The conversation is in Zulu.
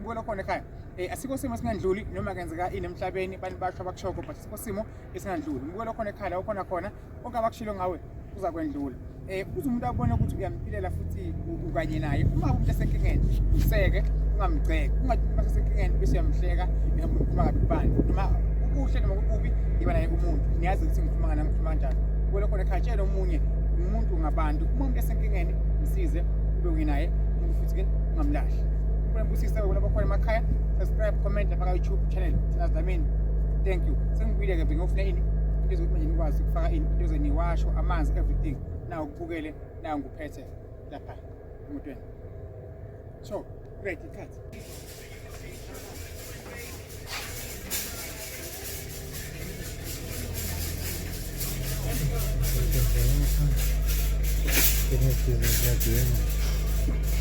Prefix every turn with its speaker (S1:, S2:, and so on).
S1: Ngibona khona ekhaya asikho simo singandluli noma kenzeka inemhlabeni bani basho abakushoko but asikho simo esingandluli. Ngibona khona ekhaya la khona konke abakushilo ngawe uzakwendlula. Uze umuntu abone ukuthi uyampilela futhi ukanye naye. Uma umuntu esenkingeni useke ungamgceki, ungathi uma esenkingeni bese uyamhleka uma ngabe kubani noma ukuhle noma ukubi iba naye umuntu. Niyazi ukuthi ngikhuluma ngani ngikhuluma kanjani. Ngibona khona ekhaya tshela omunye umuntu ngabantu umuntu esenkingeni msize ube uyinaye umuntu futhi ke ungamlahli. Ngibusisa bona bakhona emakhaya, subscribe, comment lapha YouTube channel MTHANDAZI Dlamini. Thank you. Sengibuyile ke ngiyofuna into ezokuthi manje nikwazi ukufaka into ezeniwasho amanzi everything. Nawu kubukele nawu nguphethe lapha emotweni. So, great cut.
S2: Tiene que